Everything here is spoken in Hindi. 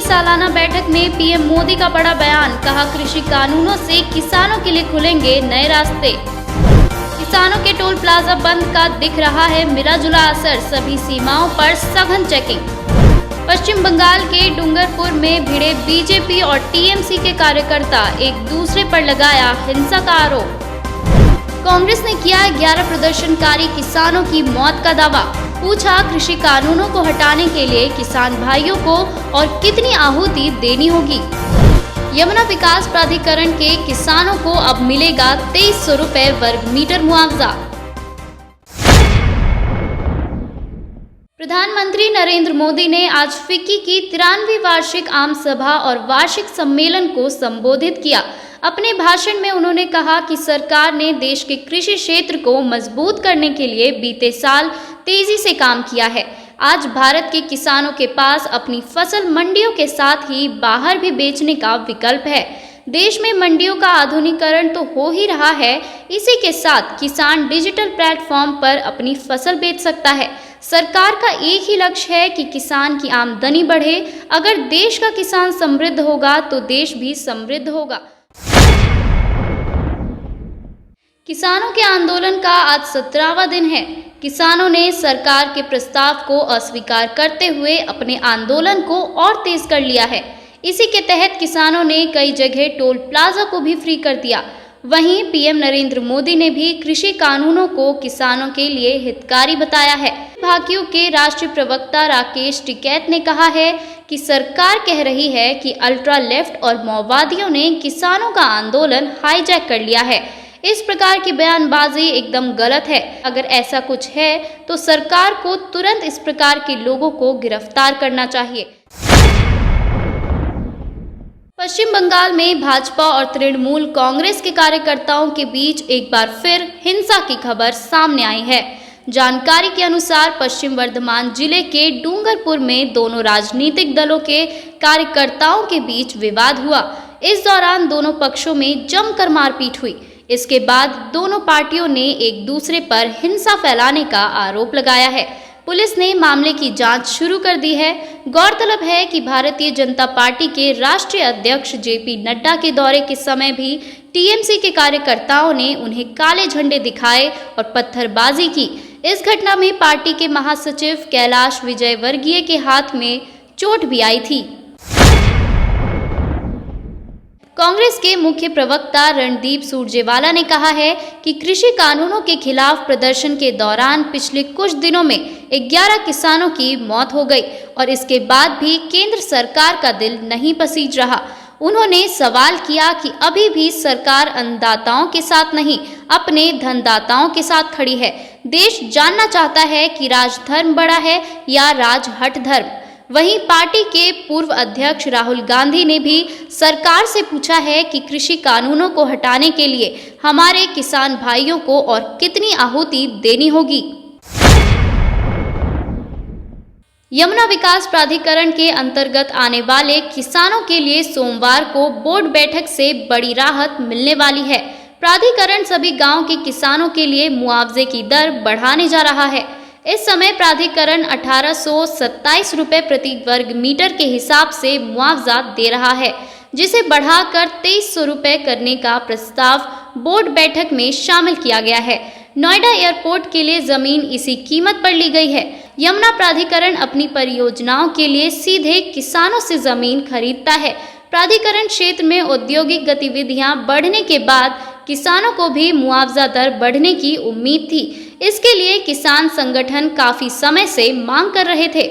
सालाना बैठक में पीएम मोदी का बड़ा बयान, कहा कृषि कानूनों से किसानों के लिए खुलेंगे नए रास्ते। किसानों के टोल प्लाजा बंद का दिख रहा है मिला जुला असर, सभी सीमाओं पर सघन चेकिंग। पश्चिम बंगाल के डूंगरपुर में भिड़े बीजेपी और टीएमसी के कार्यकर्ता, एक दूसरे पर लगाया हिंसा का आरोप। कांग्रेस ने किया 11 प्रदर्शनकारी किसानों की मौत का दावा, पूछा कृषि कानूनों को हटाने के लिए किसान भाइयों को और कितनी आहुति देनी होगी। यमुना विकास प्राधिकरण के किसानों को अब मिलेगा 2300 रुपए वर्ग मीटर मुआवजा। प्रधानमंत्री नरेंद्र मोदी ने आज फिक्की की 93वीं वार्षिक आम सभा और वार्षिक सम्मेलन को संबोधित किया। अपने भाषण में उन्होंने कहा कि सरकार ने देश के कृषि क्षेत्र को मजबूत करने के लिए बीते साल तेजी से काम किया है। आज भारत के किसानों के पास अपनी फसल मंडियों के साथ ही बाहर भी बेचने का विकल्प है। देश में मंडियों का आधुनिकीकरण तो हो ही रहा है, इसी के साथ किसान डिजिटल प्लेटफॉर्म पर अपनी फसल बेच सकता है। सरकार का एक ही लक्ष्य है कि किसान की आमदनी बढ़े। अगर देश का किसान समृद्ध होगा तो देश भी समृद्ध होगा। किसानों के आंदोलन का आज 17वां दिन है। किसानों ने सरकार के प्रस्ताव को अस्वीकार करते हुए अपने आंदोलन को और तेज कर लिया है। इसी के तहत किसानों ने कई जगह टोल प्लाजा को भी फ्री कर दिया। वहीं पीएम नरेंद्र मोदी ने भी कृषि कानूनों को किसानों के लिए हितकारी बताया है। भाकियों के राष्ट्रीय प्रवक्ता राकेश टिकैत ने कहा है कि सरकार कह रही है कि अल्ट्रा लेफ्ट और माओवादियों ने किसानों का आंदोलन हाईजैक कर लिया है। इस प्रकार की बयानबाजी एकदम गलत है। अगर ऐसा कुछ है तो सरकार को तुरंत इस प्रकार के लोगों को गिरफ्तार करना चाहिए। पश्चिम बंगाल में भाजपा और तृणमूल कांग्रेस के कार्यकर्ताओं के बीच एक बार फिर हिंसा की खबर सामने आई है। जानकारी के अनुसार पश्चिम वर्धमान जिले के डूंगरपुर में दोनों राजनीतिक दलों के कार्यकर्ताओं के बीच विवाद हुआ। इस दौरान दोनों पक्षों में जमकर मारपीट हुई। इसके बाद दोनों पार्टियों ने एक दूसरे पर हिंसा फैलाने का आरोप लगाया है। पुलिस ने मामले की जांच शुरू कर दी है। गौरतलब है कि भारतीय जनता पार्टी के राष्ट्रीय अध्यक्ष जेपी नड्डा के दौरे के समय भी टीएमसी के कार्यकर्ताओं ने उन्हें काले झंडे दिखाए और पत्थरबाजी की। इस घटना में पार्टी के महासचिव कैलाश विजयवर्गीय के हाथ में चोट भी आई थी। कांग्रेस के मुख्य प्रवक्ता रणदीप सुरजेवाला ने कहा है कि कृषि कानूनों के खिलाफ प्रदर्शन के दौरान पिछले कुछ दिनों में 11 किसानों की मौत हो गई और इसके बाद भी केंद्र सरकार का दिल नहीं पसीज रहा। उन्होंने सवाल किया कि अभी भी सरकार अन्नदाताओं के साथ नहीं, अपने धनदाताओं के साथ खड़ी है। देश जानना चाहता है कि राजधर्म बड़ा है या राजहट धर्म। वहीं पार्टी के पूर्व अध्यक्ष राहुल गांधी ने भी सरकार से पूछा है कि कृषि कानूनों को हटाने के लिए हमारे किसान भाइयों को और कितनी आहुति देनी होगी। यमुना विकास प्राधिकरण के अंतर्गत आने वाले किसानों के लिए सोमवार को बोर्ड बैठक से बड़ी राहत मिलने वाली है। प्राधिकरण सभी गांव के किसानों के लिए मुआवजे की दर बढ़ाने जा रहा है। इस समय प्राधिकरण 1827 रुपए प्रति वर्ग मीटर के हिसाब से मुआवजा दे रहा है, जिसे बढ़ाकर 2300 रुपए करने का प्रस्ताव बोर्ड बैठक में शामिल किया गया है। नोएडा एयरपोर्ट के लिए जमीन इसी कीमत पर ली गई है। यमुना प्राधिकरण अपनी परियोजनाओं के लिए सीधे किसानों से जमीन खरीदता है। प्राधिकरण क्षेत्र में औद्योगिक गतिविधियां बढ़ने के बाद किसानों को भी मुआवजा दर बढ़ने की उम्मीद थी। इसके लिए किसान संगठन काफी समय से मांग कर रहे थे।